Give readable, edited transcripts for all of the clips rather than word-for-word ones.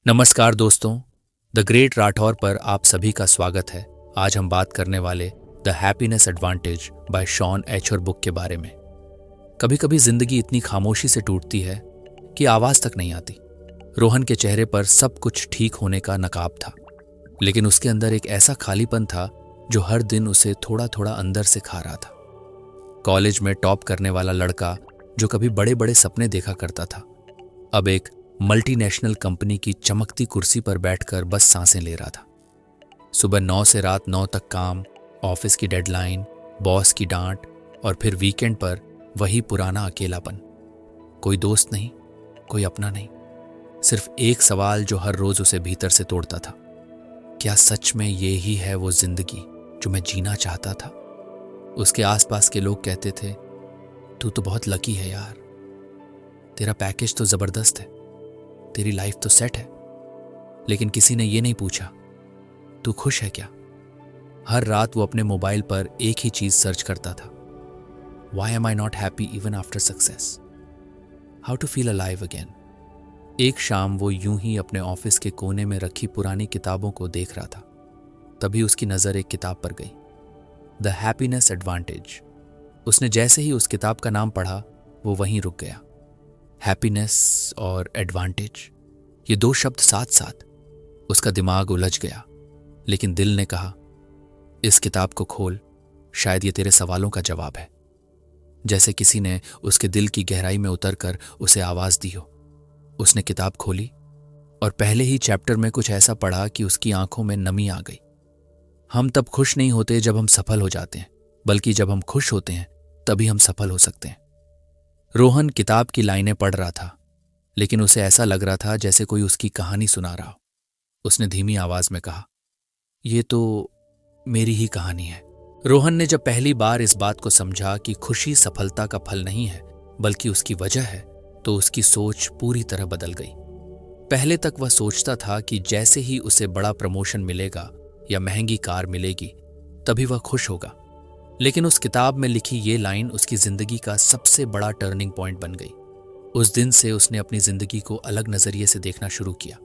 नमस्कार दोस्तों, the great Rathore पर आप सभी का स्वागत है। आज हम बात करने वाले the Happiness Advantage by Shawn Achor book के बारे में। कभी कभी जिंदगी इतनी खामोशी से टूटती है कि आवाज तक नहीं आती। रोहन के चेहरे पर सब कुछ ठीक होने का नकाब था, लेकिन उसके अंदर एक ऐसा खालीपन था जो हर दिन उसे थोड़ा थोड़ा अंदर से खा रहा था। कॉलेज में टॉप करने वाला लड़का जो कभी बड़े बड़े सपने देखा करता था, अब एक मल्टीनेशनल कंपनी की चमकती कुर्सी पर बैठकर बस सांसें ले रहा था। सुबह 9 से रात 9 तक काम, ऑफिस की डेडलाइन, बॉस की डांट और फिर वीकेंड पर वही पुराना अकेलापन। कोई दोस्त नहीं, कोई अपना नहीं, सिर्फ एक सवाल जो हर रोज उसे भीतर से तोड़ता था। क्या सच में ये ही है वो जिंदगी जो मैं जीना चाहता था? उसके आसपास के लोग कहते थे, तू तो बहुत लकी है यार, तेरा पैकेज तो जबरदस्त है, तेरी लाइफ तो सेट है। लेकिन किसी ने ये नहीं पूछा, तू खुश है क्या? हर रात वो अपने मोबाइल पर एक ही चीज सर्च करता था, Why am I not happy even after success? How to feel alive again? एक शाम वो यूं ही अपने ऑफिस के कोने में रखी पुरानी किताबों को देख रहा था। तभी उसकी नजर एक किताब पर गई, द हैप्पीनेस एडवांटेज। उसने जैसे ही उस किताब का नाम पढ़ा, वो वहीं रुक गया। हैप्पीनेस और एडवांटेज, ये दो शब्द साथ साथ। उसका दिमाग उलझ गया, लेकिन दिल ने कहा, इस किताब को खोल, शायद ये तेरे सवालों का जवाब है। जैसे किसी ने उसके दिल की गहराई में उतरकर उसे आवाज दी हो। उसने किताब खोली और पहले ही चैप्टर में कुछ ऐसा पढ़ा कि उसकी आंखों में नमी आ गई। हम तब खुश नहीं होते जब हम सफल हो जाते हैं, बल्कि जब हम खुश होते हैं तभी हम सफल हो सकते हैं। रोहन किताब की लाइनें पढ़ रहा था, लेकिन उसे ऐसा लग रहा था जैसे कोई उसकी कहानी सुना रहा हो। उसने धीमी आवाज में कहा, ये तो मेरी ही कहानी है। रोहन ने जब पहली बार इस बात को समझा कि खुशी सफलता का फल नहीं है, बल्कि उसकी वजह है, तो उसकी सोच पूरी तरह बदल गई। पहले तक वह सोचता था कि जैसे ही उसे बड़ा प्रमोशन मिलेगा या महंगी कार मिलेगी, तभी वह खुश होगा। लेकिन उस किताब में लिखी ये लाइन उसकी जिंदगी का सबसे बड़ा टर्निंग पॉइंट बन गई। उस दिन से उसने अपनी जिंदगी को अलग नजरिए से देखना शुरू किया।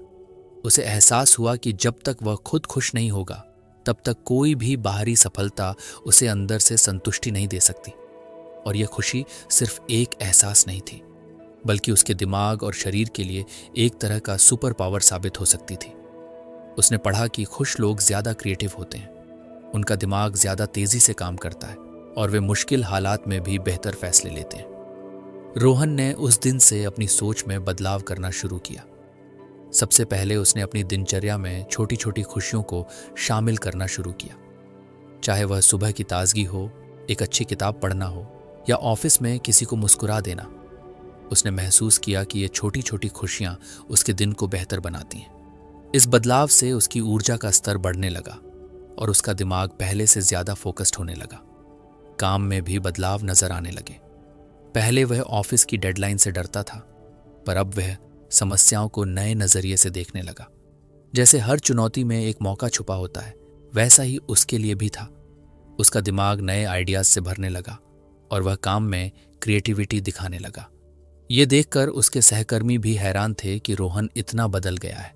उसे एहसास हुआ कि जब तक वह खुद खुश नहीं होगा, तब तक कोई भी बाहरी सफलता उसे अंदर से संतुष्टि नहीं दे सकती। और यह खुशी सिर्फ एक एहसास नहीं थी, बल्कि उसके दिमाग और शरीर के लिए एक तरह का सुपर पावर साबित हो सकती थी। उसने पढ़ा कि खुश लोग ज्यादा क्रिएटिव होते हैं, उनका दिमाग ज्यादा तेजी से काम करता है और वे मुश्किल हालात में भी बेहतर फैसले लेते हैं। रोहन ने उस दिन से अपनी सोच में बदलाव करना शुरू किया। सबसे पहले उसने अपनी दिनचर्या में छोटी छोटी खुशियों को शामिल करना शुरू किया। चाहे वह सुबह की ताजगी हो, एक अच्छी किताब पढ़ना हो, या ऑफिस में किसी को मुस्कुरा देना। उसने महसूस किया कि ये छोटी छोटी खुशियां उसके दिन को बेहतर बनाती हैं। इस बदलाव से उसकी ऊर्जा का स्तर बढ़ने लगा और उसका दिमाग पहले से ज्यादा फोकस्ड होने लगा। काम में भी बदलाव नजर आने लगे। पहले वह ऑफिस की डेडलाइन से डरता था, पर अब वह समस्याओं को नए नजरिए से देखने लगा। जैसे हर चुनौती में एक मौका छुपा होता है, वैसा ही उसके लिए भी था। उसका दिमाग नए आइडियाज से भरने लगा और वह काम में क्रिएटिविटी दिखाने लगा। ये देखकर उसके सहकर्मी भी हैरान थे कि रोहन इतना बदल गया है।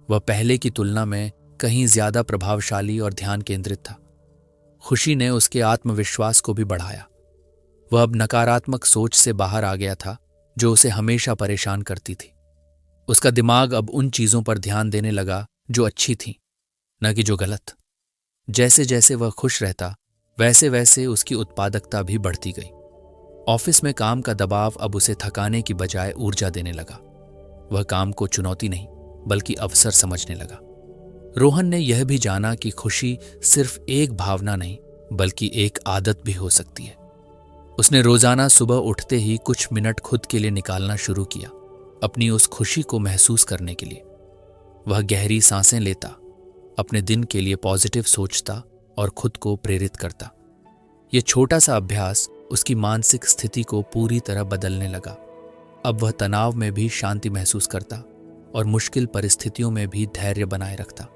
वह पहले की तुलना में कहीं ज्यादा प्रभावशाली और ध्यान केंद्रित था। खुशी ने उसके आत्मविश्वास को भी बढ़ाया। वह अब नकारात्मक सोच से बाहर आ गया था जो उसे हमेशा परेशान करती थी। उसका दिमाग अब उन चीजों पर ध्यान देने लगा जो अच्छी थीं, न कि जो गलत। जैसे जैसे वह खुश रहता, वैसे वैसे उसकी उत्पादकता भी बढ़ती गई। ऑफिस में काम का दबाव अब उसे थकाने की बजाय ऊर्जा देने लगा। वह काम को चुनौती नहीं, बल्कि अवसर समझने लगा। रोहन ने यह भी जाना कि खुशी सिर्फ एक भावना नहीं, बल्कि एक आदत भी हो सकती है। उसने रोजाना सुबह उठते ही कुछ मिनट खुद के लिए निकालना शुरू किया, अपनी उस खुशी को महसूस करने के लिए। वह गहरी सांसें लेता, अपने दिन के लिए पॉजिटिव सोचता और खुद को प्रेरित करता। यह छोटा सा अभ्यास उसकी मानसिक स्थिति को पूरी तरह बदलने लगा। अब वह तनाव में भी शांति महसूस करता और मुश्किल परिस्थितियों में भी धैर्य बनाए रखता।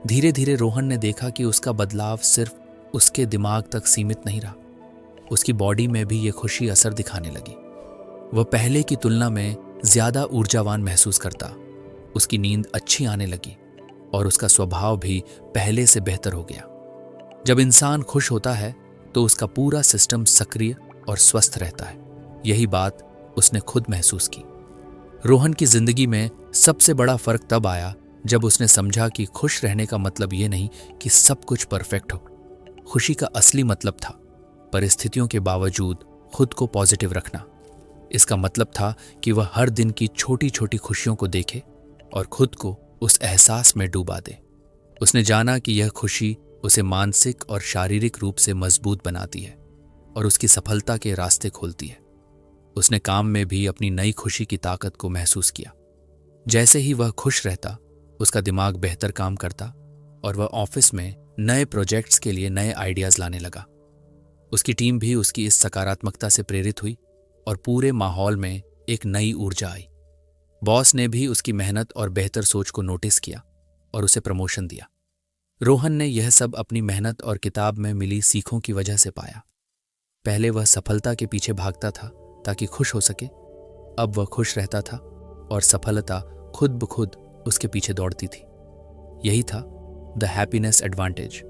धीरे धीरे रोहन ने देखा कि उसका बदलाव सिर्फ उसके दिमाग तक सीमित नहीं रहा, उसकी बॉडी में भी ये खुशी असर दिखाने लगी। वह पहले की तुलना में ज्यादा ऊर्जावान महसूस करता, उसकी नींद अच्छी आने लगी और उसका स्वभाव भी पहले से बेहतर हो गया। जब इंसान खुश होता है तो उसका पूरा सिस्टम सक्रिय और स्वस्थ रहता है। यही बात उसने खुद महसूस की। रोहन की जिंदगी में सबसे बड़ा फर्क तब आया जब उसने समझा कि खुश रहने का मतलब ये नहीं कि सब कुछ परफेक्ट हो। खुशी का असली मतलब था परिस्थितियों के बावजूद खुद को पॉजिटिव रखना। इसका मतलब था कि वह हर दिन की छोटी छोटी खुशियों को देखे और खुद को उस एहसास में डूबा दे। उसने जाना कि यह खुशी उसे मानसिक और शारीरिक रूप से मजबूत बनाती है और उसकी सफलता के रास्ते खोलती है। उसने काम में भी अपनी नई खुशी की ताकत को महसूस किया। जैसे ही वह खुश रहता, उसका दिमाग बेहतर काम करता और वह ऑफिस में नए प्रोजेक्ट्स के लिए नए आइडियाज लाने लगा। उसकी टीम भी उसकी इस सकारात्मकता से प्रेरित हुई और पूरे माहौल में एक नई ऊर्जा आई। बॉस ने भी उसकी मेहनत और बेहतर सोच को नोटिस किया और उसे प्रमोशन दिया। रोहन ने यह सब अपनी मेहनत और किताब में मिली सीखों की वजह से पाया। पहले वह सफलता के पीछे भागता था ताकि खुश हो सके। अब वह खुश रहता था और सफलता खुद ब खुद उसके पीछे दौड़ती थी। यही था द हैप्पीनेस एडवांटेज,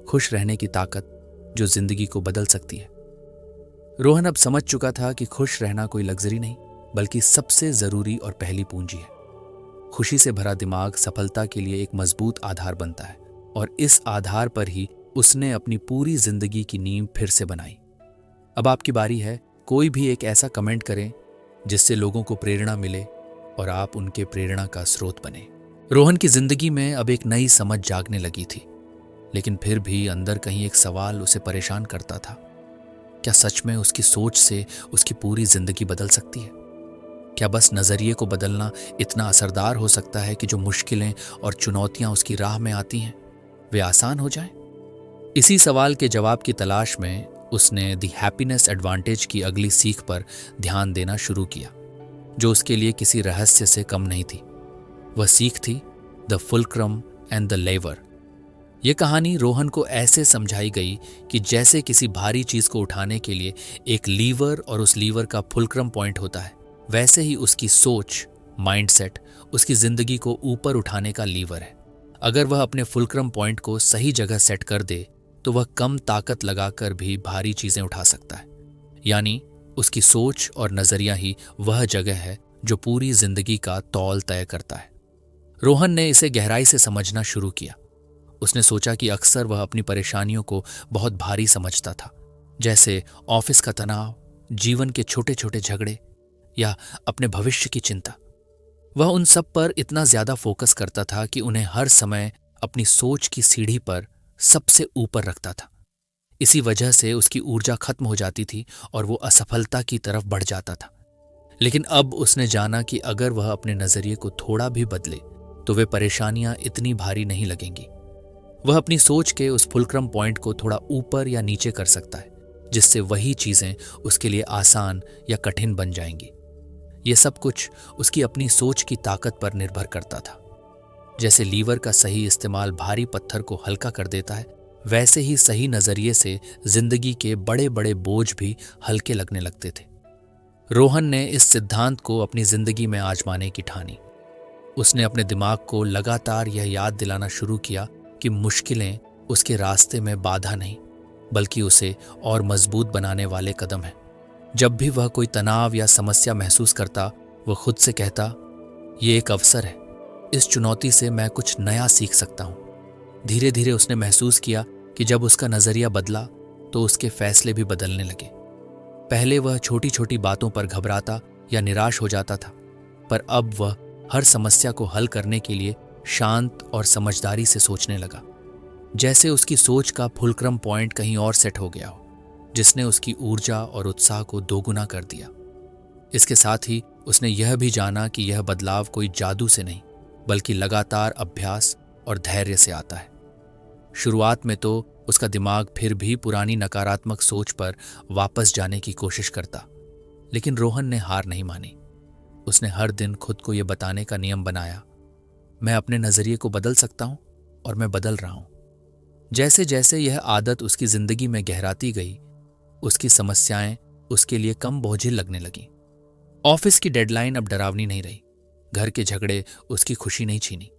खुश रहने की ताकत जो जिंदगी को बदल सकती है। रोहन अब समझ चुका था कि खुश रहना कोई लग्जरी नहीं बल्कि सबसे जरूरी और पहली पूंजी है। खुशी से भरा दिमाग सफलता के लिए एक मजबूत आधार बनता है और इस आधार पर ही उसने अपनी पूरी जिंदगी की नींव फिर से बनाई। अब आपकी बारी है। कोई भी एक ऐसा कमेंट करें जिससे लोगों को प्रेरणा मिले और आप उनके प्रेरणा का स्रोत बने। रोहन की जिंदगी में अब एक नई समझ जागने लगी थी, लेकिन फिर भी अंदर कहीं एक सवाल उसे परेशान करता था। क्या सच में उसकी सोच से उसकी पूरी जिंदगी बदल सकती है? क्या बस नजरिए को बदलना इतना असरदार हो सकता है कि जो मुश्किलें और चुनौतियां उसकी राह में आती हैं वे आसान हो जाएं? इसी सवाल के जवाब की तलाश में उसने द हैप्पीनेस एडवांटेज की अगली सीख पर ध्यान देना शुरू किया, जो उसके लिए किसी रहस्य से कम नहीं थी। वह सीख थी द फुलक्रम एंड द लेवर। यह कहानी रोहन को ऐसे समझाई गई कि जैसे किसी भारी चीज को उठाने के लिए एक लीवर और उस लीवर का फुलक्रम पॉइंट होता है, वैसे ही उसकी सोच, माइंडसेट उसकी जिंदगी को ऊपर उठाने का लीवर है। अगर वह अपने फुलक्रम पॉइंट को सही जगह सेट कर दे तो वह कम ताकत लगाकर भी भारी चीजें उठा सकता है। यानी उसकी सोच और नजरिया ही वह जगह है जो पूरी जिंदगी का तौल तय करता है। रोहन ने इसे गहराई से समझना शुरू किया। उसने सोचा कि अक्सर वह अपनी परेशानियों को बहुत भारी समझता था, जैसे ऑफिस का तनाव, जीवन के छोटे छोटे झगड़े या अपने भविष्य की चिंता। वह उन सब पर इतना ज्यादा फोकस करता था कि उन्हें हर समय अपनी सोच की सीढ़ी पर सबसे ऊपर रखता था। इसी वजह से उसकी ऊर्जा खत्म हो जाती थी और वो असफलता की तरफ बढ़ जाता था। लेकिन अब उसने जाना कि अगर वह अपने नजरिए को थोड़ा भी बदले तो वे परेशानियां इतनी भारी नहीं लगेंगी। वह अपनी सोच के उस फुलक्रम पॉइंट को थोड़ा ऊपर या नीचे कर सकता है, जिससे वही चीजें उसके लिए आसान या कठिन बन जाएंगी। ये सब कुछ उसकी अपनी सोच की ताकत पर निर्भर करता था। जैसे लीवर का सही इस्तेमाल भारी पत्थर को हल्का कर देता है, वैसे ही सही नजरिए से जिंदगी के बड़े बड़े बोझ भी हल्के लगने लगते थे। रोहन ने इस सिद्धांत को अपनी जिंदगी में आजमाने की ठानी। उसने अपने दिमाग को लगातार यह याद दिलाना शुरू किया कि मुश्किलें उसके रास्ते में बाधा नहीं, बल्कि उसे और मजबूत बनाने वाले कदम हैं। जब भी वह कोई तनाव या समस्या महसूस करता, वह खुद से कहता, ये एक अवसर है, इस चुनौती से मैं कुछ नया सीख सकता हूँ। धीरे धीरे उसने महसूस किया कि जब उसका नजरिया बदला तो उसके फैसले भी बदलने लगे। पहले वह छोटी छोटी बातों पर घबराता या निराश हो जाता था, पर अब वह हर समस्या को हल करने के लिए शांत और समझदारी से सोचने लगा। जैसे उसकी सोच का फुलक्रम पॉइंट कहीं और सेट हो गया हो, जिसने उसकी ऊर्जा और उत्साह को दोगुना कर दिया। इसके साथ ही उसने यह भी जाना कि यह बदलाव कोई जादू से नहीं, बल्कि लगातार अभ्यास और धैर्य से आता है। शुरुआत में तो उसका दिमाग फिर भी पुरानी नकारात्मक सोच पर वापस जाने की कोशिश करता, लेकिन रोहन ने हार नहीं मानी। उसने हर दिन खुद को यह बताने का नियम बनाया, मैं अपने नजरिए को बदल सकता हूं और मैं बदल रहा हूं। जैसे जैसे यह आदत उसकी जिंदगी में गहराती गई, उसकी समस्याएं उसके लिए कम बोझिल लगने लगी। ऑफिस की डेडलाइन अब डरावनी नहीं रही। घर के झगड़े उसकी खुशी नहीं छीनी।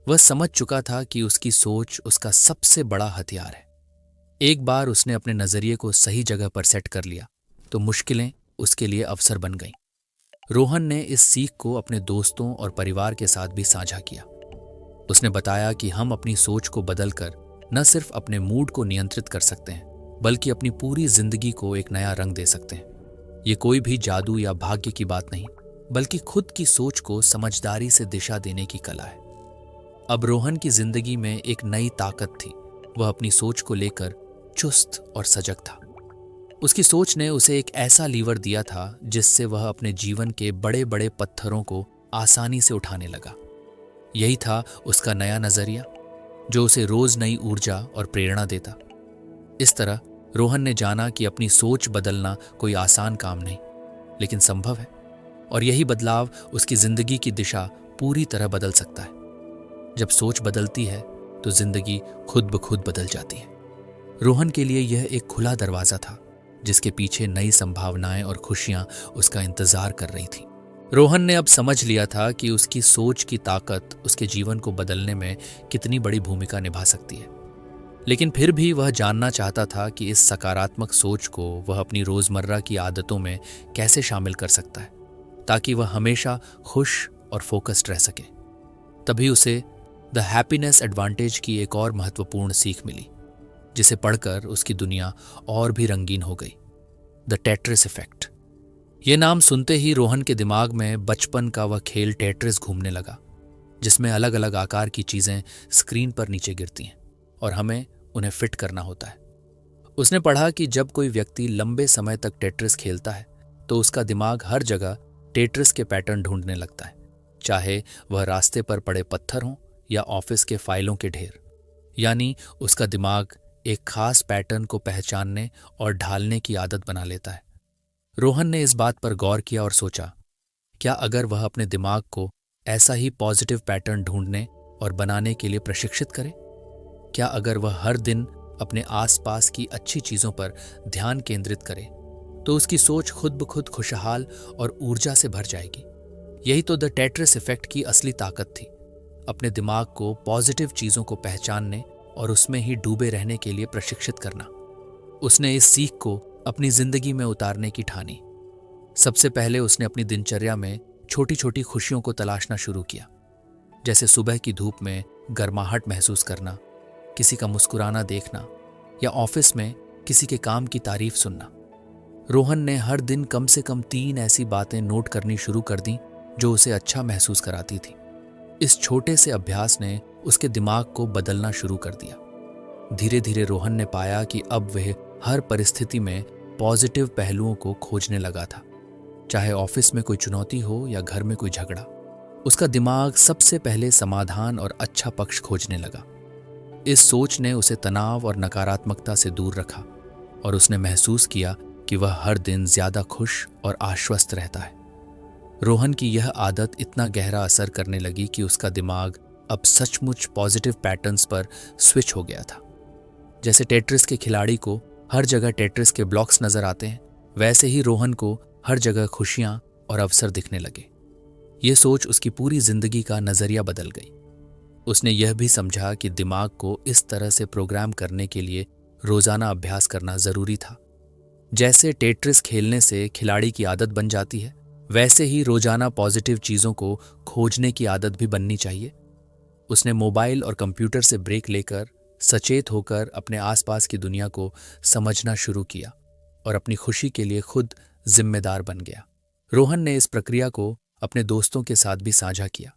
वह समझ चुका था कि उसकी सोच उसका सबसे बड़ा हथियार है। एक बार उसने अपने नजरिए को सही जगह पर सेट कर लिया तो मुश्किलें उसके लिए अवसर बन गईं। रोहन ने इस सीख को अपने दोस्तों और परिवार के साथ भी साझा किया। उसने बताया कि हम अपनी सोच को बदलकर न सिर्फ अपने मूड को नियंत्रित कर सकते हैं बल्कि अपनी पूरी जिंदगी को एक नया रंग दे सकते हैं। ये कोई भी जादू या भाग्य की बात नहीं, बल्कि खुद की सोच को समझदारी से दिशा देने की कला है। अब रोहन की जिंदगी में एक नई ताकत थी। वह अपनी सोच को लेकर चुस्त और सजग था। उसकी सोच ने उसे एक ऐसा लीवर दिया था जिससे वह अपने जीवन के बड़े बड़े पत्थरों को आसानी से उठाने लगा। यही था उसका नया नजरिया जो उसे रोज नई ऊर्जा और प्रेरणा देता। इस तरह रोहन ने जाना कि अपनी सोच बदलना कोई आसान काम नहीं, लेकिन संभव है, और यही बदलाव उसकी जिंदगी की दिशा पूरी तरह बदल सकता है। जब सोच बदलती है तो जिंदगी खुद ब खुद बदल जाती है। रोहन के लिए यह एक खुला दरवाजा था जिसके पीछे नई संभावनाएं और खुशियां उसका इंतजार कर रही थीं। रोहन ने अब समझ लिया था कि उसकी सोच की ताकत उसके जीवन को बदलने में कितनी बड़ी भूमिका निभा सकती है। लेकिन फिर भी वह जानना चाहता था कि इस सकारात्मक सोच को वह अपनी रोजमर्रा की आदतों में कैसे शामिल कर सकता है ताकि वह हमेशा खुश और फोकस्ड रह सके। तभी उसे द हैप्पीनेस एडवांटेज की एक और महत्वपूर्ण सीख मिली, जिसे पढ़कर उसकी दुनिया और भी रंगीन हो गई। The Tetris effect. ये नाम सुनते ही रोहन के दिमाग में बचपन का वह खेल टेट्रिस घूमने लगा, जिसमें अलग अलग आकार की चीजें स्क्रीन पर नीचे गिरती हैं और हमें उन्हें फिट करना होता है। उसने पढ़ा कि जब कोई व्यक्ति लंबे समय तक टेट्रिस खेलता है तो उसका दिमाग हर जगह टेट्रिस के पैटर्न ढूंढने लगता है, चाहे वह रास्ते पर पड़े पत्थर हों या ऑफिस के फाइलों के ढेर। यानी उसका दिमाग एक खास पैटर्न को पहचानने और ढालने की आदत बना लेता है। रोहन ने इस बात पर गौर किया और सोचा, क्या अगर वह अपने दिमाग को ऐसा ही पॉजिटिव पैटर्न ढूंढने और बनाने के लिए प्रशिक्षित करे? क्या अगर वह हर दिन अपने आसपास की अच्छी चीजों पर ध्यान केंद्रित करे तो उसकी सोच खुद ब खुद खुशहाल और ऊर्जा से भर जाएगी। यही तो द टेट्रिस इफेक्ट की असली ताकत थी, अपने दिमाग को पॉजिटिव चीजों को पहचानने और उसमें ही डूबे रहने के लिए प्रशिक्षित करना। उसने इस सीख को अपनी जिंदगी में उतारने की ठानी। सबसे पहले उसने अपनी दिनचर्या में छोटी छोटी खुशियों को तलाशना शुरू किया, जैसे सुबह की धूप में गर्माहट महसूस करना, किसी का मुस्कुराना देखना या ऑफिस में किसी के काम की तारीफ सुनना। रोहन ने हर दिन कम से कम 3 ऐसी बातें नोट करनी शुरू कर दी जो उसे अच्छा महसूस कराती थी। इस छोटे से अभ्यास ने उसके दिमाग को बदलना शुरू कर दिया। धीरे धीरे रोहन ने पाया कि अब वह हर परिस्थिति में पॉजिटिव पहलुओं को खोजने लगा था, चाहे ऑफिस में कोई चुनौती हो या घर में कोई झगड़ा। उसका दिमाग सबसे पहले समाधान और अच्छा पक्ष खोजने लगा। इस सोच ने उसे तनाव और नकारात्मकता से दूर रखा और उसने महसूस किया कि वह हर दिन ज्यादा खुश और आश्वस्त रहता है। रोहन की यह आदत इतना गहरा असर करने लगी कि उसका दिमाग अब सचमुच पॉजिटिव पैटर्न्स पर स्विच हो गया था। जैसे टेट्रिस के खिलाड़ी को हर जगह टेट्रिस के ब्लॉक्स नजर आते हैं, वैसे ही रोहन को हर जगह खुशियां और अवसर दिखने लगे। ये सोच उसकी पूरी जिंदगी का नजरिया बदल गई। उसने यह भी समझा कि दिमाग को इस तरह से प्रोग्राम करने के लिए रोजाना अभ्यास करना जरूरी था। जैसे टेट्रिस खेलने से खिलाड़ी की आदत बन जाती है, वैसे ही रोजाना पॉजिटिव चीजों को खोजने की आदत भी बननी चाहिए। उसने मोबाइल और कंप्यूटर से ब्रेक लेकर सचेत होकर अपने आसपास की दुनिया को समझना शुरू किया और अपनी खुशी के लिए खुद जिम्मेदार बन गया। रोहन ने इस प्रक्रिया को अपने दोस्तों के साथ भी साझा किया।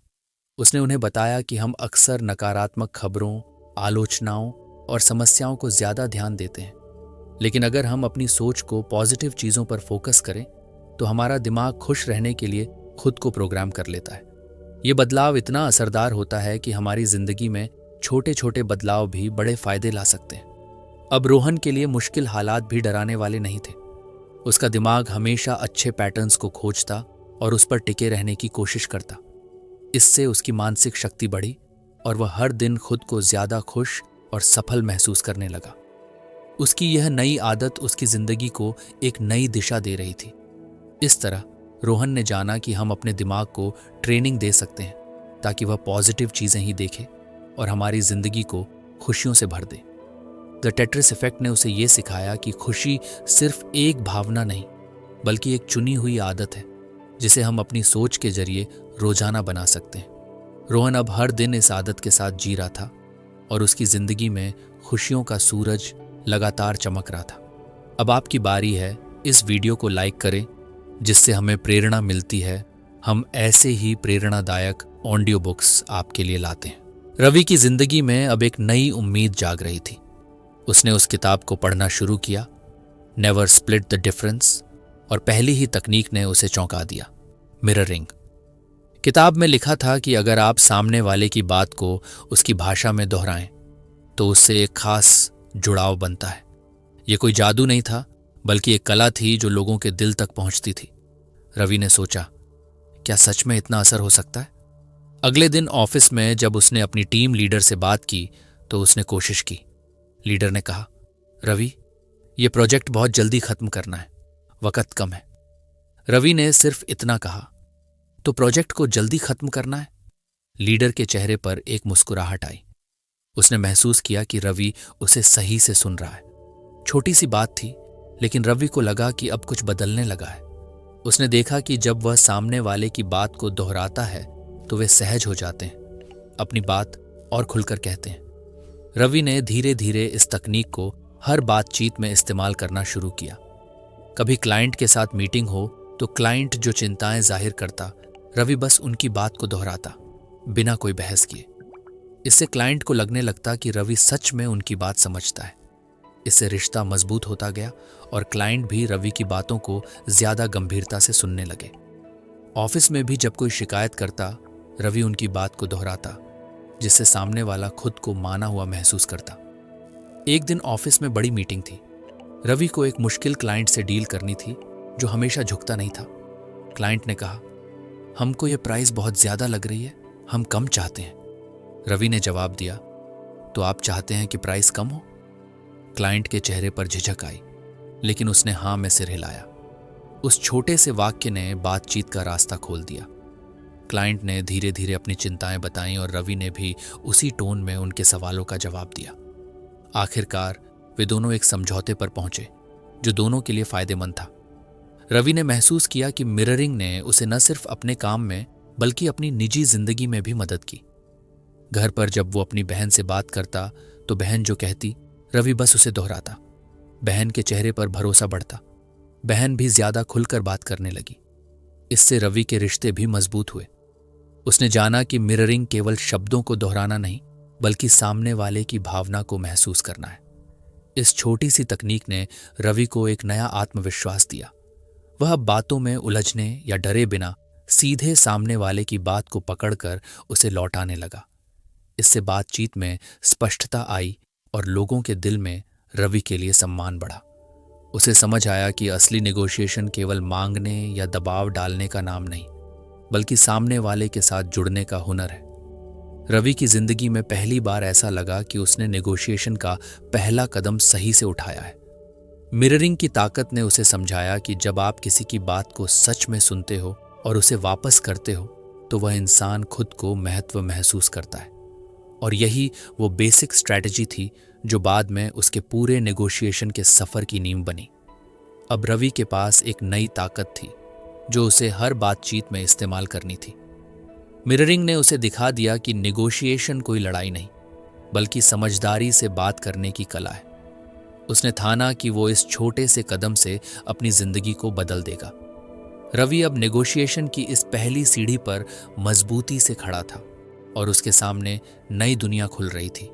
उसने उन्हें बताया कि हम अक्सर नकारात्मक खबरों, आलोचनाओं और समस्याओं को ज्यादा ध्यान देते हैं, लेकिन अगर हम अपनी सोच को पॉजिटिव चीजों पर फोकस करें तो हमारा दिमाग खुश रहने के लिए खुद को प्रोग्राम कर लेता है। ये बदलाव इतना असरदार होता है कि हमारी जिंदगी में छोटे छोटे बदलाव भी बड़े फायदे ला सकते हैं। अब रोहन के लिए मुश्किल हालात भी डराने वाले नहीं थे। उसका दिमाग हमेशा अच्छे पैटर्न्स को खोजता और उस पर टिके रहने की कोशिश करता। इससे उसकी मानसिक शक्ति बढ़ी और वह हर दिन खुद को ज्यादा खुश और सफल महसूस करने लगा। उसकी यह नई आदत उसकी जिंदगी को एक नई दिशा दे रही थी। इस तरह रोहन ने जाना कि हम अपने दिमाग को ट्रेनिंग दे सकते हैं ताकि वह पॉजिटिव चीज़ें ही देखे और हमारी जिंदगी को खुशियों से भर दे। द टेट्रिस इफेक्ट ने उसे ये सिखाया कि खुशी सिर्फ एक भावना नहीं बल्कि एक चुनी हुई आदत है जिसे हम अपनी सोच के जरिए रोजाना बना सकते हैं। रोहन अब हर दिन इस आदत के साथ जी रहा था और उसकी जिंदगी में खुशियों का सूरज लगातार चमक रहा था। अब आपकी बारी है, इस वीडियो को लाइक करें जिससे हमें प्रेरणा मिलती है। हम ऐसे ही प्रेरणादायक ऑडियो बुक्स आपके लिए लाते हैं। रवि की जिंदगी में अब एक नई उम्मीद जाग रही थी। उसने उस किताब को पढ़ना शुरू किया, नेवर स्प्लिट द डिफरेंस, और पहली ही तकनीक ने उसे चौंका दिया, मिररिंग। किताब में लिखा था कि अगर आप सामने वाले की बात को उसकी भाषा में दोहराएं तो उससे एक खास जुड़ाव बनता है। ये कोई जादू नहीं था बल्कि एक कला थी जो लोगों के दिल तक पहुंचती थी। रवि ने सोचा, क्या सच में इतना असर हो सकता है? अगले दिन ऑफिस में जब उसने अपनी टीम लीडर से बात की तो उसने कोशिश की। लीडर ने कहा, रवि, ये प्रोजेक्ट बहुत जल्दी खत्म करना है, वक्त कम है। रवि ने सिर्फ इतना कहा, तो प्रोजेक्ट को जल्दी खत्म करना है? लीडर के चेहरे पर एक मुस्कुराहट आई। उसने महसूस किया कि रवि उसे सही से सुन रहा है। छोटी सी बात थी, लेकिन रवि को लगा कि अब कुछ बदलने लगा है। उसने देखा कि जब वह सामने वाले की बात को दोहराता है तो वे सहज हो जाते हैं, अपनी बात और खुलकर कहते हैं। रवि ने धीरे धीरे इस तकनीक को हर बातचीत में इस्तेमाल करना शुरू किया। कभी क्लाइंट के साथ मीटिंग हो तो क्लाइंट जो चिंताएं जाहिर करता, रवि बस उनकी बात को दोहराता बिना कोई बहस किए। इससे क्लाइंट को लगने लगता कि रवि सच में उनकी बात समझता है। इससे रिश्ता मजबूत होता गया और क्लाइंट भी रवि की बातों को ज्यादा गंभीरता से सुनने लगे। ऑफिस में भी जब कोई शिकायत करता, रवि उनकी बात को दोहराता, जिससे सामने वाला खुद को माना हुआ महसूस करता। एक दिन ऑफिस में बड़ी मीटिंग थी। रवि को एक मुश्किल क्लाइंट से डील करनी थी जो हमेशा झुकता नहीं था। क्लाइंट ने कहा, हमको ये प्राइस बहुत ज्यादा लग रही है, हम कम चाहते हैं। रवि ने जवाब दिया, तो आप चाहते हैं कि प्राइस कम हो? क्लाइंट के चेहरे पर झिझक आई, लेकिन उसने हां में सिर हिलाया। उस छोटे से वाक्य ने बातचीत का रास्ता खोल दिया। क्लाइंट ने धीरे धीरे अपनी चिंताएं बताईं और रवि ने भी उसी टोन में उनके सवालों का जवाब दिया। आखिरकार वे दोनों एक समझौते पर पहुंचे जो दोनों के लिए फायदेमंद था। रवि ने महसूस किया कि मिररिंग ने उसे न सिर्फ अपने काम में बल्कि अपनी निजी जिंदगी में भी मदद की। घर पर जब वो अपनी बहन से बात करता तो बहन जो कहती, रवि बस उसे दोहराता। बहन के चेहरे पर भरोसा बढ़ता। बहन भी ज्यादा खुलकर बात करने लगी। इससे रवि के रिश्ते भी मजबूत हुए। उसने जाना कि मिररिंग केवल शब्दों को दोहराना नहीं बल्कि सामने वाले की भावना को महसूस करना है। इस छोटी सी तकनीक ने रवि को एक नया आत्मविश्वास दिया। वह अब बातों में उलझने या डरे बिना सीधे सामने वाले की बात को पकड़कर उसे लौटाने लगा। इससे बातचीत में स्पष्टता आई और लोगों के दिल में रवि के लिए सम्मान बढ़ा। उसे समझ आया कि असली नेगोशिएशन केवल मांगने या दबाव डालने का नाम नहीं बल्कि सामने वाले के साथ जुड़ने का हुनर है। रवि की जिंदगी में पहली बार ऐसा लगा कि उसने नेगोशिएशन का पहला कदम सही से उठाया है। मिररिंग की ताकत ने उसे समझाया कि जब आप किसी की बात को सच में सुनते हो और उसे वापस करते हो तो वह इंसान खुद को महत्व महसूस करता है। और यही वो बेसिक स्ट्रैटेजी थी जो बाद में उसके पूरे नेगोशिएशन के सफर की नींव बनी। अब रवि के पास एक नई ताकत थी जो उसे हर बातचीत में इस्तेमाल करनी थी। मिररिंग ने उसे दिखा दिया कि नेगोशिएशन कोई लड़ाई नहीं बल्कि समझदारी से बात करने की कला है। उसने ठाना कि वो इस छोटे से कदम से अपनी जिंदगी को बदल देगा। रवि अब नेगोशिएशन की इस पहली सीढ़ी पर मजबूती से खड़ा था और उसके सामने नई दुनिया खुल रही थी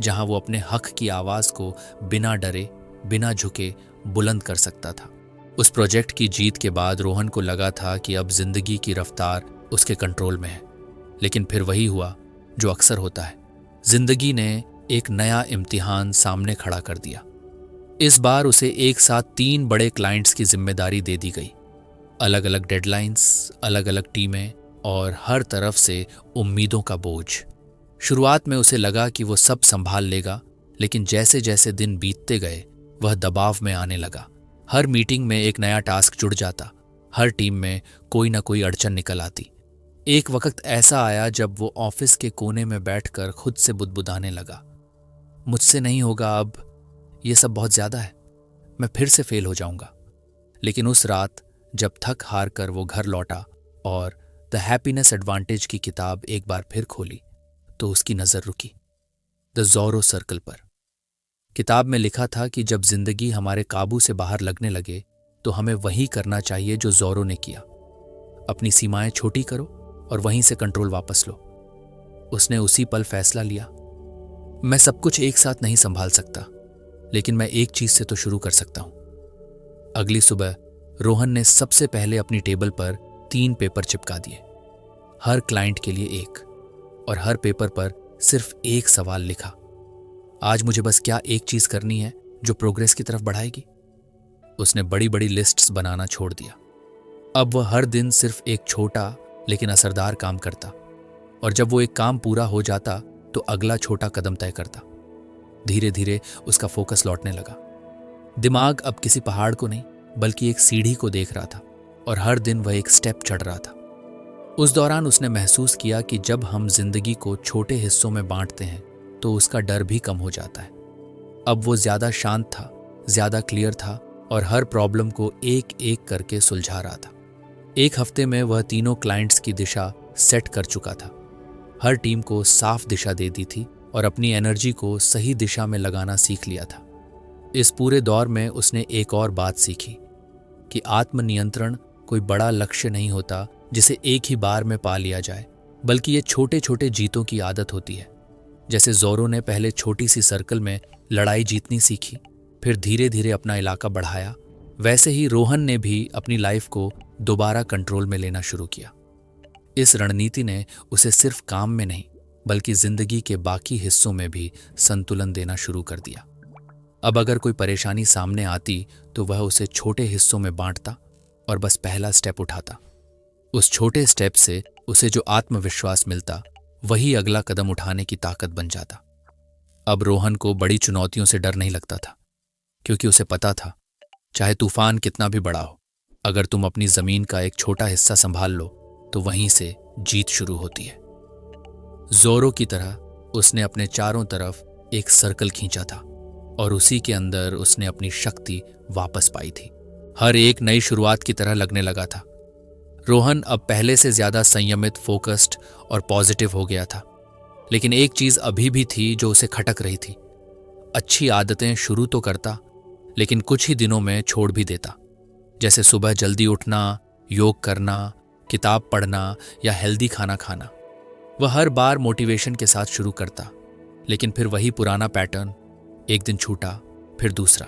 जहां वो अपने हक की आवाज को बिना डरे, बिना झुके बुलंद कर सकता था। उस प्रोजेक्ट की जीत के बाद रोहन को लगा था कि अब जिंदगी की रफ्तार उसके कंट्रोल में है, लेकिन फिर वही हुआ जो अक्सर होता है। जिंदगी ने एक नया इम्तिहान सामने खड़ा कर दिया। इस बार उसे एक साथ 3 बड़े क्लाइंट्स की जिम्मेदारी दे दी गई। अलग अलग डेडलाइंस, अलग अलग टीमें और हर तरफ से उम्मीदों का बोझ। शुरुआत में उसे लगा कि वो सब संभाल लेगा, लेकिन जैसे जैसे दिन बीतते गए वह दबाव में आने लगा। हर मीटिंग में एक नया टास्क जुड़ जाता हर टीम में कोई ना कोई अड़चन निकल आती। एक वक्त ऐसा आया जब वो ऑफिस के कोने में बैठकर खुद से बुदबुदाने लगा, मुझसे नहीं होगा अब, ये सब बहुत ज्यादा है, मैं फिर से फेल हो जाऊंगा। लेकिन उस रात जब थक हार कर वो घर लौटा और द हैप्पीनेस एडवांटेज की किताब एक बार फिर खोली, तो उसकी नजर रुकी द ज़ोरो सर्कल पर। किताब में लिखा था कि जब जिंदगी हमारे काबू से बाहर लगने लगे तो हमें वही करना चाहिए जो ज़ोरो ने किया। अपनी सीमाएं छोटी करो और वहीं से कंट्रोल वापस लो। उसने उसी पल फैसला लिया, मैं सब कुछ एक साथ नहीं संभाल सकता, लेकिन मैं एक चीज से तो शुरू कर सकता हूं। अगली सुबह रोहन ने सबसे पहले अपनी टेबल पर 3 पेपर चिपका दिए, हर क्लाइंट के लिए एक, और हर पेपर पर सिर्फ एक सवाल लिखा, आज मुझे बस क्या एक चीज करनी है जो प्रोग्रेस की तरफ बढ़ाएगी। उसने बड़ी बड़ी लिस्ट्स बनाना छोड़ दिया। अब वह हर दिन सिर्फ एक छोटा लेकिन असरदार काम करता, और जब वो एक काम पूरा हो जाता तो अगला छोटा कदम तय करता। धीरे धीरे उसका फोकस लौटने लगा। दिमाग अब किसी पहाड़ को नहीं बल्कि एक सीढ़ी को देख रहा था, और हर दिन वह एक स्टेप चढ़ रहा था। उस दौरान उसने महसूस किया कि जब हम जिंदगी को छोटे हिस्सों में बांटते हैं तो उसका डर भी कम हो जाता है। अब वो ज्यादा शांत था, ज्यादा क्लियर था, और हर प्रॉब्लम को एक एक करके सुलझा रहा था। एक हफ्ते में वह तीनों क्लाइंट्स की दिशा सेट कर चुका था, हर टीम को साफ दिशा दे दी थी और अपनी एनर्जी को सही दिशा में लगाना सीख लिया था। इस पूरे दौर में उसने एक और बात सीखी कि आत्मनियंत्रण कोई बड़ा लक्ष्य नहीं होता जिसे एक ही बार में पा लिया जाए, बल्कि ये छोटे छोटे जीतों की आदत होती है। जैसे ज़ोरो ने पहले छोटी सी सर्कल में लड़ाई जीतनी सीखी, फिर धीरे धीरे अपना इलाका बढ़ाया, वैसे ही रोहन ने भी अपनी लाइफ को दोबारा कंट्रोल में लेना शुरू किया। इस रणनीति ने उसे सिर्फ काम में नहीं बल्कि जिंदगी के बाकी हिस्सों में भी संतुलन देना शुरू कर दिया। अब अगर कोई परेशानी सामने आती तो वह उसे छोटे हिस्सों में बांटता और बस पहला स्टेप उठाता। उस छोटे स्टेप से उसे जो आत्मविश्वास मिलता वही अगला कदम उठाने की ताकत बन जाता। अब रोहन को बड़ी चुनौतियों से डर नहीं लगता था, क्योंकि उसे पता था चाहे तूफान कितना भी बड़ा हो, अगर तुम अपनी जमीन का एक छोटा हिस्सा संभाल लो तो वहीं से जीत शुरू होती है। ज़ोरो की तरह उसने अपने चारों तरफ एक सर्कल खींचा था और उसी के अंदर उसने अपनी शक्ति वापस पाई थी। हर एक नई शुरुआत की तरह लगने लगा था। रोहन अब पहले से ज्यादा संयमित, फोकस्ड और पॉजिटिव हो गया था। लेकिन एक चीज अभी भी थी जो उसे खटक रही थी। अच्छी आदतें शुरू तो करता, लेकिन कुछ ही दिनों में छोड़ भी देता, जैसे सुबह जल्दी उठना, योग करना, किताब पढ़ना या हेल्दी खाना खाना। वह हर बार मोटिवेशन के साथ शुरू करता, लेकिन फिर वही पुराना पैटर्न, एक दिन छूटा, फिर दूसरा,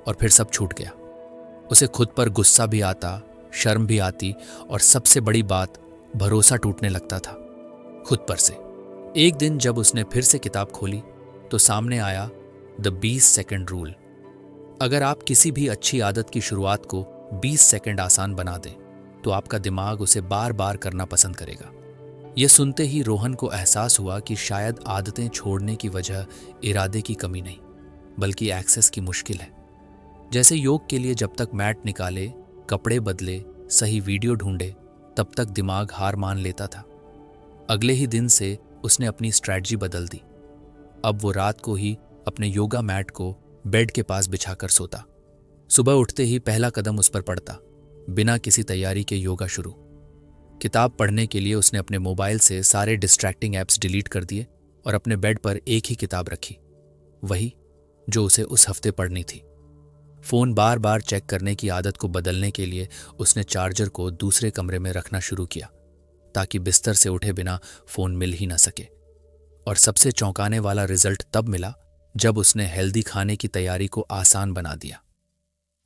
और फिर सब छूट गया। उसे खुद पर गुस्सा भी आता, शर्म भी आती, और सबसे बड़ी बात, भरोसा टूटने लगता था खुद पर से। एक दिन जब उसने फिर से किताब खोली तो सामने आया द 20 सेकंड रूल। अगर आप किसी भी अच्छी आदत की शुरुआत को 20 सेकंड आसान बना दें तो आपका दिमाग उसे बार बार करना पसंद करेगा। यह सुनते ही रोहन को एहसास हुआ कि शायद आदतें छोड़ने की वजह इरादे की कमी नहीं बल्कि एक्सेस की मुश्किल है। जैसे योग के लिए जब तक मैट निकाले, कपड़े बदले, सही वीडियो ढूंढे, तब तक दिमाग हार मान लेता था। अगले ही दिन से उसने अपनी स्ट्रैटेजी बदल दी। अब वो रात को ही अपने योगा मैट को बेड के पास बिछाकर सोता। सुबह उठते ही पहला कदम उस पर पड़ता, बिना किसी तैयारी के योगा शुरू। किताब पढ़ने के लिए उसने अपने मोबाइल से सारे डिस्ट्रैक्टिंग ऐप्स डिलीट कर दिए और अपने बेड पर एक ही किताब रखी, वही जो उसे उस हफ्ते पढ़नी थी। फोन बार बार चेक करने की आदत को बदलने के लिए उसने चार्जर को दूसरे कमरे में रखना शुरू किया, ताकि बिस्तर से उठे बिना फोन मिल ही ना सके। और सबसे चौंकाने वाला रिजल्ट तब मिला जब उसने हेल्दी खाने की तैयारी को आसान बना दिया।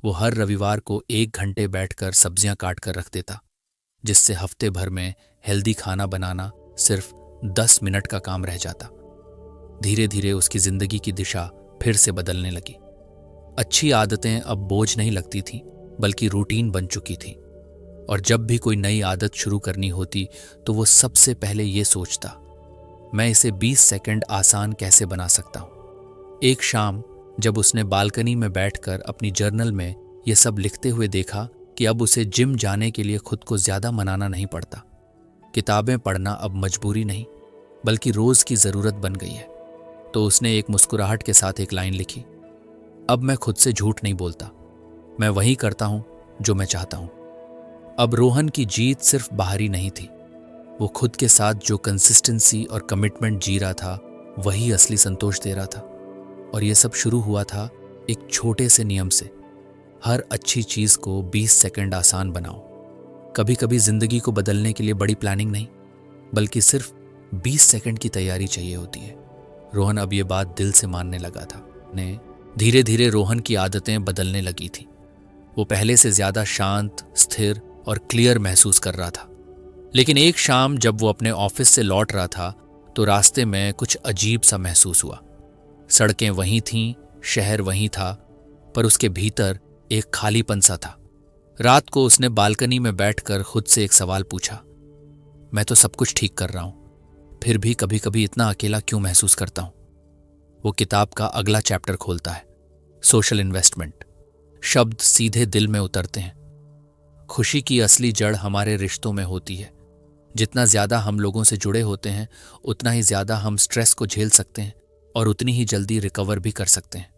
वो हर रविवार को 1 घंटे बैठकर सब्जियां काट कर रख देता, जिससे हफ्ते भर में हेल्दी खाना बनाना सिर्फ 10 मिनट का काम रह जाता। धीरे धीरे उसकी जिंदगी की दिशा फिर से बदलने लगी। अच्छी आदतें अब बोझ नहीं लगती थीं, बल्कि रूटीन बन चुकी थी। और जब भी कोई नई आदत शुरू करनी होती तो वो सबसे पहले ये सोचता, मैं इसे 20 सेकंड आसान कैसे बना सकता हूं। एक शाम जब उसने बालकनी में बैठकर अपनी जर्नल में ये सब लिखते हुए देखा कि अब उसे जिम जाने के लिए खुद को ज्यादा मनाना नहीं पड़ता। किताबें पढ़ना अब मजबूरी नहीं बल्कि रोज की जरूरत बन गई है। तो उसने एक मुस्कुराहट के साथ एक लाइन लिखी, अब मैं खुद से झूठ नहीं बोलता, मैं वही करता हूं जो मैं चाहता हूं। अब रोहन की जीत सिर्फ बाहरी नहीं थी, वो खुद के साथ जो कंसिस्टेंसी और कमिटमेंट जी रहा था वही असली संतोष दे रहा था। और ये सब शुरू हुआ था एक छोटे से नियम से, हर अच्छी चीज को 20 सेकंड आसान बनाओ। कभी कभी जिंदगी को बदलने के लिए बड़ी प्लानिंग नहीं बल्कि सिर्फ 20 सेकंड की तैयारी चाहिए होती है। रोहन अब ये बात दिल से मानने लगा था। धीरे धीरे रोहन की आदतें बदलने लगी थी। वो पहले से ज्यादा शांत, स्थिर और क्लियर महसूस कर रहा था। लेकिन एक शाम जब वो अपने ऑफिस से लौट रहा था तो रास्ते में कुछ अजीब सा महसूस हुआ। सड़कें वहीं थीं, शहर वहीं था, पर उसके भीतर एक खालीपन सा था। रात को उसने बालकनी में बैठकर खुद से एक सवाल पूछा, मैं तो सब कुछ ठीक कर रहा हूं, फिर भी कभी कभी इतना अकेला क्यों महसूस करता हूं। वो किताब का अगला चैप्टर खोलता है, सोशल इन्वेस्टमेंट। शब्द सीधे दिल में उतरते हैं। खुशी की असली जड़ हमारे रिश्तों में होती है। जितना ज्यादा हम लोगों से जुड़े होते हैं उतना ही ज्यादा हम स्ट्रेस को झेल सकते हैं और उतनी ही जल्दी रिकवर भी कर सकते हैं।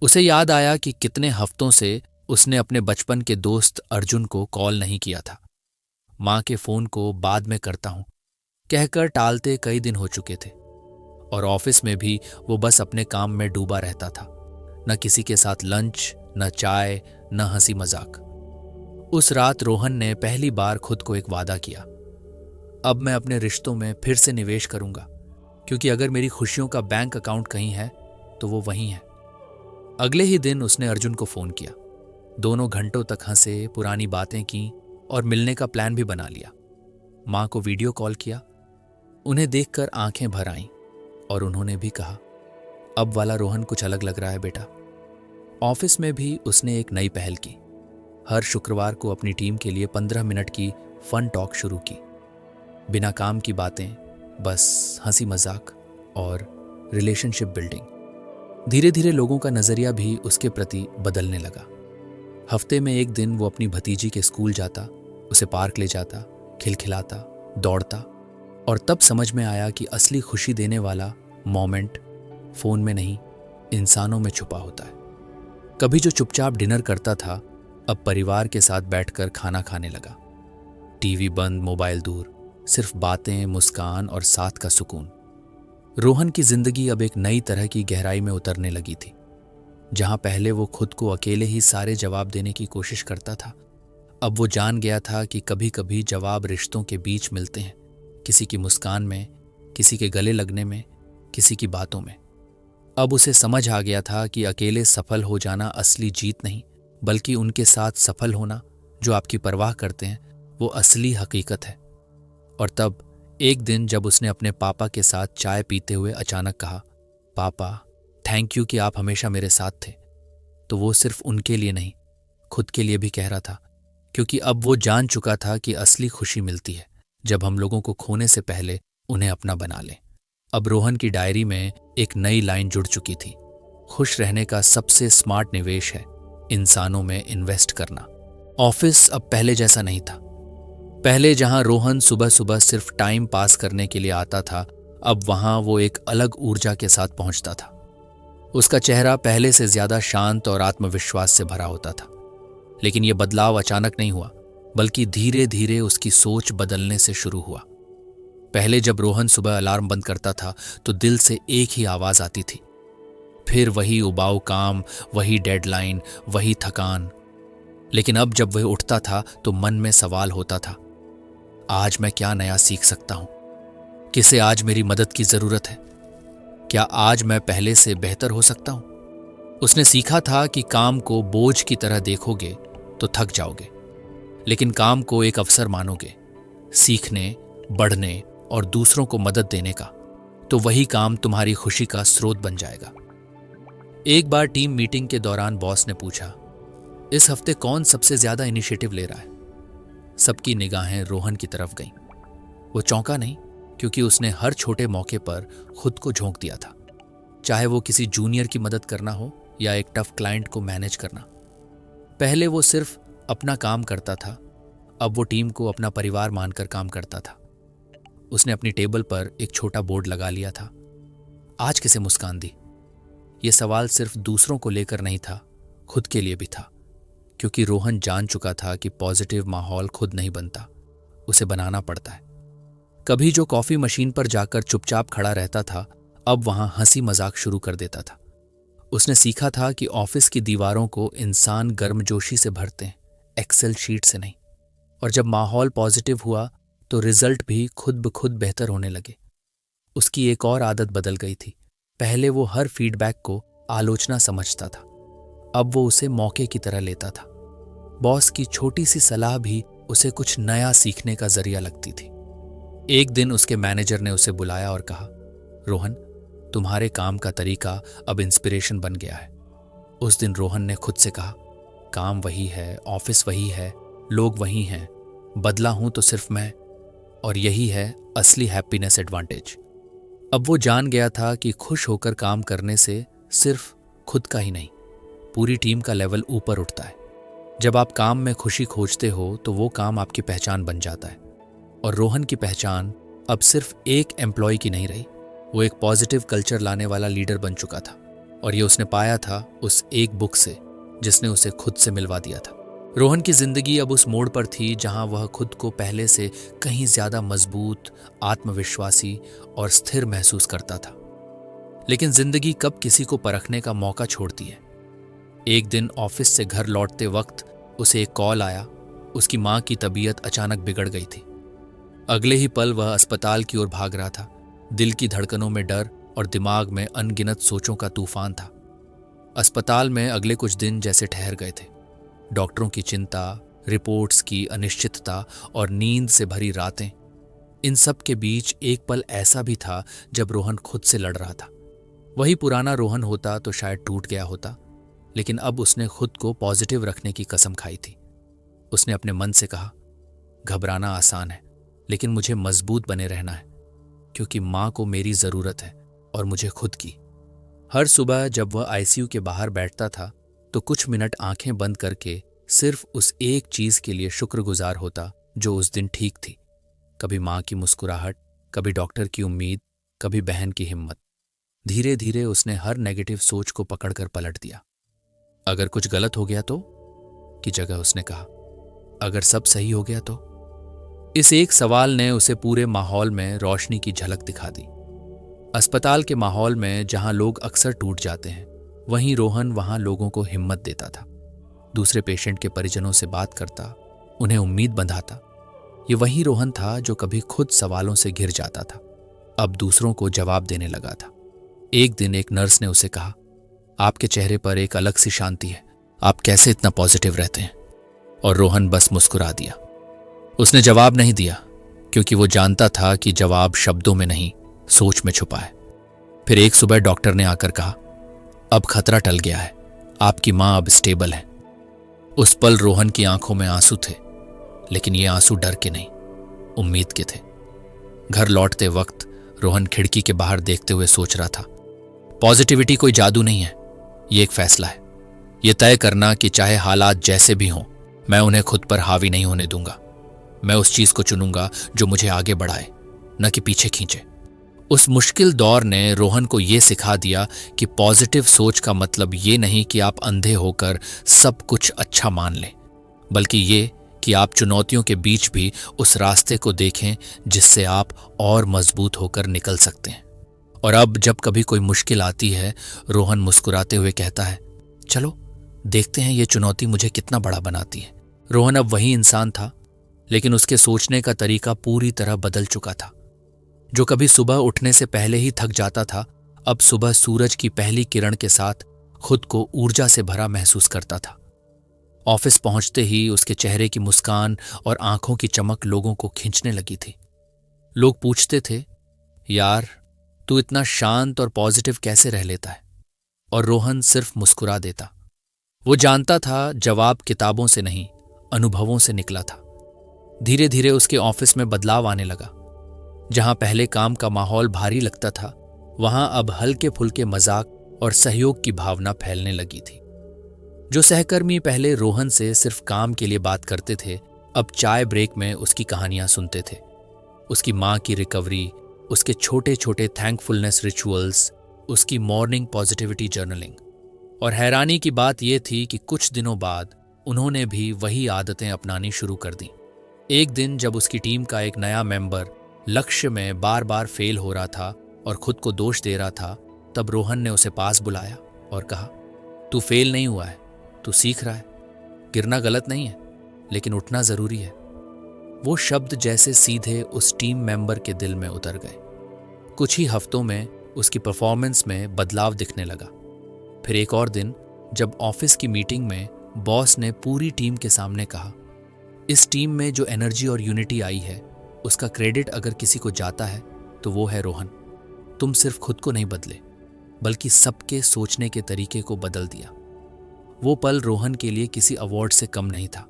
उसे याद आया कि कितने हफ्तों से उसने अपने बचपन के दोस्त अर्जुन को कॉल नहीं किया था। मां के फोन को बाद में करता हूं कहकर टालते कई दिन हो चुके थे और ऑफिस में भी वो बस अपने काम में डूबा रहता था। न किसी के साथ लंच, न चाय, न हंसी मजाक। उस रात रोहन ने पहली बार खुद को एक वादा किया, अब मैं अपने रिश्तों में फिर से निवेश करूंगा, क्योंकि अगर मेरी खुशियों का बैंक अकाउंट कहीं है तो वो वहीं है। अगले ही दिन उसने अर्जुन को फोन किया। दोनों घंटों तक हंसे, पुरानी बातें की और मिलने का प्लान भी बना लिया। मां को वीडियो कॉल किया। उन्हें देखकर आंखें भर आईं और उन्होंने भी कहा, अब वाला रोहन कुछ अलग लग रहा है बेटा। ऑफिस में भी उसने एक नई पहल की। हर शुक्रवार को अपनी टीम के लिए 15 मिनट की फन टॉक शुरू की। बिना काम की बातें, बस हंसी मजाक और रिलेशनशिप बिल्डिंग। धीरे धीरे लोगों का नजरिया भी उसके प्रति बदलने लगा। हफ्ते में एक दिन वो अपनी भतीजी के स्कूल जाता, उसे पार्क ले जाता, खिलखिलाता, दौड़ता। और तब समझ में आया कि असली खुशी देने वाला मोमेंट फोन में नहीं, इंसानों में छुपा होता है। कभी जो चुपचाप डिनर करता था अब परिवार के साथ बैठकर खाना खाने लगा। टीवी बंद, मोबाइल दूर, सिर्फ बातें, मुस्कान और साथ का सुकून। रोहन की जिंदगी अब एक नई तरह की गहराई में उतरने लगी थी। जहां पहले वो खुद को अकेले ही सारे जवाब देने की कोशिश करता था, अब वो जान गया था कि कभी कभी जवाब रिश्तों के बीच मिलते हैं, किसी की मुस्कान में, किसी के गले लगने में, किसी की बातों में। अब उसे समझ आ गया था कि अकेले सफल हो जाना असली जीत नहीं, बल्कि उनके साथ सफल होना जो आपकी परवाह करते हैं वो असली हकीकत है। और तब एक दिन जब उसने अपने पापा के साथ चाय पीते हुए अचानक कहा, पापा थैंक यू कि आप हमेशा मेरे साथ थे, तो वो सिर्फ उनके लिए नहीं, खुद के लिए भी कह रहा था। क्योंकि अब वो जान चुका था कि असली खुशी मिलती है जब हम लोगों को खोने से पहले उन्हें अपना बना लें। अब रोहन की डायरी में एक नई लाइन जुड़ चुकी थी, खुश रहने का सबसे स्मार्ट निवेश है इंसानों में इन्वेस्ट करना। ऑफिस अब पहले जैसा नहीं था। पहले जहां रोहन सुबह सुबह सिर्फ टाइम पास करने के लिए आता था, अब वहां वो एक अलग ऊर्जा के साथ पहुंचता था। उसका चेहरा पहले से ज्यादा शांत और आत्मविश्वास से भरा होता था। लेकिन यह बदलाव अचानक नहीं हुआ, बल्कि धीरे धीरे उसकी सोच बदलने से शुरू हुआ। पहले जब रोहन सुबह अलार्म बंद करता था तो दिल से एक ही आवाज आती थी, फिर वही उबाऊ काम, वही डेडलाइन, वही थकान। लेकिन अब जब वह उठता था तो मन में सवाल होता था, आज मैं क्या नया सीख सकता हूं? किसे आज मेरी मदद की जरूरत है? क्या आज मैं पहले से बेहतर हो सकता हूं? उसने सीखा था कि काम को बोझ की तरह देखोगे तो थक जाओगे, लेकिन काम को एक अवसर मानोगे, सीखने, बढ़ने और दूसरों को मदद देने का, तो वही काम तुम्हारी खुशी का स्रोत बन जाएगा। एक बार टीम मीटिंग के दौरान बॉस ने पूछा, इस हफ्ते कौन सबसे ज्यादा इनिशिएटिव ले रहा है? सबकी निगाहें रोहन की तरफ गईं। वो चौंका नहीं, क्योंकि उसने हर छोटे मौके पर खुद को झोंक दिया था, चाहे वो किसी जूनियर की मदद करना हो या एक टफ क्लाइंट को मैनेज करना। पहले वो सिर्फ अपना काम करता था। अब वो टीम को अपना परिवार मानकर काम करता था। उसने अपनी टेबल पर एक छोटा बोर्ड लगा लिया था। आज किसे मुस्कान दी? ये सवाल सिर्फ दूसरों को लेकर नहीं था, खुद के लिए भी था। क्योंकि रोहन जान चुका था कि पॉजिटिव माहौल खुद नहीं बनता, उसे बनाना पड़ता है। कभी जो कॉफी मशीन पर जाकर चुपचाप खड़ा रहता था, अब वहां हंसी मजाक शुरू कर देता था। उसने सीखा था कि ऑफिस की दीवारों को इंसान गर्मजोशी से भरते हैं, एक्सेल शीट से नहीं। और जब माहौल पॉजिटिव हुआ तो रिजल्ट भी खुद ब खुद बेहतर होने लगे। उसकी एक और आदत बदल गई थी। पहले वो हर फीडबैक को आलोचना समझता था, अब वो उसे मौके की तरह लेता था। बॉस की छोटी सी सलाह भी उसे कुछ नया सीखने का जरिया लगती थी। एक दिन उसके मैनेजर ने उसे बुलाया और कहा, रोहन, तुम्हारे काम का तरीका अब इंस्पिरेशन बन गया है। उस दिन रोहन ने खुद से कहा, काम वही है, ऑफिस वही है, लोग वही हैं, बदला हूं तो सिर्फ मैं, और यही है असली हैप्पीनेस एडवांटेज। अब वो जान गया था कि खुश होकर काम करने से सिर्फ खुद का ही नहीं, पूरी टीम का लेवल ऊपर उठता है। जब आप काम में खुशी खोजते हो तो वो काम आपकी पहचान बन जाता है। और रोहन की पहचान अब सिर्फ एक एम्प्लॉय की नहीं रही, वो एक पॉजिटिव कल्चर लाने वाला लीडर बन चुका था। और ये उसने पाया था उस एक बुक से जिसने उसे खुद से मिलवा दिया था। रोहन की जिंदगी अब उस मोड़ पर थी जहां वह खुद को पहले से कहीं ज्यादा मजबूत, आत्मविश्वासी और स्थिर महसूस करता था। लेकिन जिंदगी कब किसी को परखने का मौका छोड़ती है। एक दिन ऑफिस से घर लौटते वक्त उसे एक कॉल आया। उसकी मां की तबीयत अचानक बिगड़ गई थी। अगले ही पल वह अस्पताल की ओर भाग रहा था। दिल की धड़कनों में डर और दिमाग में अनगिनत सोचों का तूफान था। अस्पताल में अगले कुछ दिन जैसे ठहर गए थे। डॉक्टरों की चिंता, रिपोर्ट्स की अनिश्चितता और नींद से भरी रातें। इन सब के बीच एक पल ऐसा भी था जब रोहन खुद से लड़ रहा था। वही पुराना रोहन होता तो शायद टूट गया होता, लेकिन अब उसने खुद को पॉजिटिव रखने की कसम खाई थी। उसने अपने मन से कहा, घबराना आसान है, लेकिन मुझे मजबूत बने रहना है, क्योंकि मां को मेरी जरूरत है और मुझे खुद की। हर सुबह जब वह आईसीयू के बाहर बैठता था तो कुछ मिनट आंखें बंद करके सिर्फ उस एक चीज के लिए शुक्रगुजार होता जो उस दिन ठीक थी। कभी मां की मुस्कुराहट, कभी डॉक्टर की उम्मीद, कभी बहन की हिम्मत। धीरे धीरे उसने हर नेगेटिव सोच को पकड़कर पलट दिया। अगर कुछ गलत हो गया तो की जगह उसने कहा, अगर सब सही हो गया तो। इस एक सवाल ने उसे पूरे माहौल में रोशनी की झलक दिखा दी। अस्पताल के माहौल में जहां लोग अक्सर टूट जाते हैं, वहीं रोहन वहां लोगों को हिम्मत देता था। दूसरे पेशेंट के परिजनों से बात करता, उन्हें उम्मीद बंधाता। ये वही रोहन था जो कभी खुद सवालों से घिर जाता था, अब दूसरों को जवाब देने लगा था। एक दिन एक नर्स ने उसे कहा, आपके चेहरे पर एक अलग सी शांति है, आप कैसे इतना पॉजिटिव रहते हैं? और रोहन बस मुस्कुरा दिया। उसने जवाब नहीं दिया, क्योंकि वो जानता था कि जवाब शब्दों में नहीं, सोच में छुपा है। फिर एक सुबह डॉक्टर ने आकर कहा, अब खतरा टल गया है, आपकी मां अब स्टेबल है। उस पल रोहन की आंखों में आंसू थे, लेकिन ये आंसू डर के नहीं, उम्मीद के थे। घर लौटते वक्त रोहन खिड़की के बाहर देखते हुए सोच रहा था, पॉजिटिविटी कोई जादू नहीं है, ये एक फैसला है। ये तय करना कि चाहे हालात जैसे भी हों, मैं उन्हें खुद पर हावी नहीं होने दूंगा। मैं उस चीज को चुनूंगा जो मुझे आगे बढ़ाए, न कि पीछे खींचे। उस मुश्किल दौर ने रोहन को यह सिखा दिया कि पॉजिटिव सोच का मतलब ये नहीं कि आप अंधे होकर सब कुछ अच्छा मान लें, बल्कि ये कि आप चुनौतियों के बीच भी उस रास्ते को देखें जिससे आप और मजबूत होकर निकल सकते हैं। और अब जब कभी कोई मुश्किल आती है, रोहन मुस्कुराते हुए कहता है, चलो देखते हैं ये चुनौती मुझे कितना बड़ा बनाती है। रोहन अब वही इंसान था, लेकिन उसके सोचने का तरीका पूरी तरह बदल चुका था। जो कभी सुबह उठने से पहले ही थक जाता था, अब सुबह सूरज की पहली किरण के साथ खुद को ऊर्जा से भरा महसूस करता था। ऑफिस पहुंचते ही उसके चेहरे की मुस्कान और आंखों की चमक लोगों को खींचने लगी थी। लोग पूछते थे, यार तू इतना शांत और पॉजिटिव कैसे रह लेता है? और रोहन सिर्फ मुस्कुरा देता। वो जानता था जवाब किताबों से नहीं, अनुभवों से निकला था। धीरे धीरे उसके ऑफिस में बदलाव आने लगा। जहां पहले काम का माहौल भारी लगता था, वहां अब हल्के फुल्के मजाक और सहयोग की भावना फैलने लगी थी। जो सहकर्मी पहले रोहन से सिर्फ काम के लिए बात करते थे, अब चाय ब्रेक में उसकी कहानियां सुनते थे। उसकी माँ की रिकवरी, उसके छोटे छोटे थैंकफुलनेस रिचुअल्स, उसकी मॉर्निंग पॉजिटिविटी जर्नलिंग। और हैरानी की बात यह थी कि कुछ दिनों बाद उन्होंने भी वही आदतें अपनानी शुरू कर दी। एक दिन जब उसकी टीम का एक नया मेंबर लक्ष्य में बार बार फेल हो रहा था और खुद को दोष दे रहा था, तब रोहन ने उसे पास बुलाया और कहा, तू फेल नहीं हुआ है, तू सीख रहा है। गिरना गलत नहीं है, लेकिन उठना जरूरी है। वो शब्द जैसे सीधे उस टीम मेंबर के दिल में उतर गए। कुछ ही हफ्तों में उसकी परफॉर्मेंस में बदलाव दिखने लगा। फिर एक और दिन जब ऑफिस की मीटिंग में बॉस ने पूरी टीम के सामने कहा, इस टीम में जो एनर्जी और यूनिटी आई है, उसका क्रेडिट अगर किसी को जाता है तो वो है रोहन। तुम सिर्फ खुद को नहीं बदले, बल्कि सबके सोचने के तरीके को बदल दिया। वो पल रोहन के लिए किसी अवार्ड से कम नहीं था।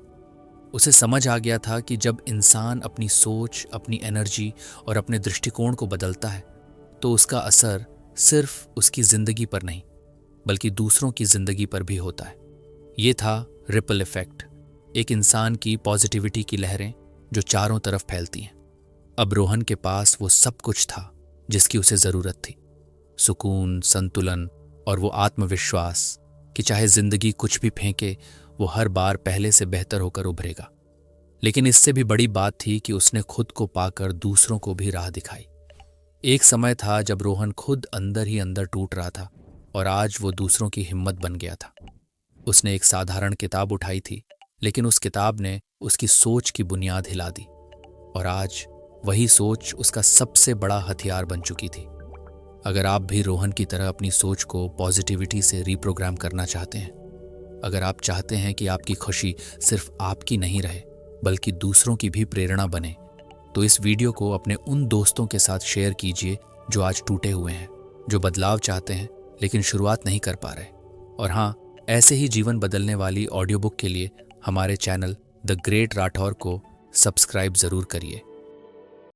उसे समझ आ गया था कि जब इंसान अपनी सोच, अपनी एनर्जी और अपने दृष्टिकोण को बदलता है, तो उसका असर सिर्फ उसकी जिंदगी पर नहीं, बल्कि दूसरों की जिंदगी पर भी होता है। ये था रिपल इफेक्ट, एक इंसान की पॉजिटिविटी की लहरें जो चारों तरफ फैलती हैं। अब रोहन के पास वो सब कुछ था जिसकी उसे जरूरत थी। सुकून, संतुलन और वो आत्मविश्वास कि चाहे जिंदगी कुछ भी फेंके, वो हर बार पहले से बेहतर होकर उभरेगा। लेकिन इससे भी बड़ी बात थी कि उसने खुद को पाकर दूसरों को भी राह दिखाई। एक समय था जब रोहन खुद अंदर ही अंदर टूट रहा था और आज वो दूसरों की हिम्मत बन गया था। उसने एक साधारण किताब उठाई थी, लेकिन उस किताब ने उसकी सोच की बुनियाद हिला दी और आज वही सोच उसका सबसे बड़ा हथियार बन चुकी थी। अगर आप भी रोहन की तरह अपनी सोच को पॉजिटिविटी से रीप्रोग्राम करना चाहते हैं, अगर आप चाहते हैं कि आपकी खुशी सिर्फ आपकी नहीं रहे बल्कि दूसरों की भी प्रेरणा बने, तो इस वीडियो को अपने उन दोस्तों के साथ शेयर कीजिए जो आज टूटे हुए हैं, जो बदलाव चाहते हैं लेकिन शुरुआत नहीं कर पा रहे। और हाँ, ऐसे ही जीवन बदलने वाली ऑडियो बुक के लिए हमारे चैनल द ग्रेट राठौर को सब्सक्राइब जरूर करिए।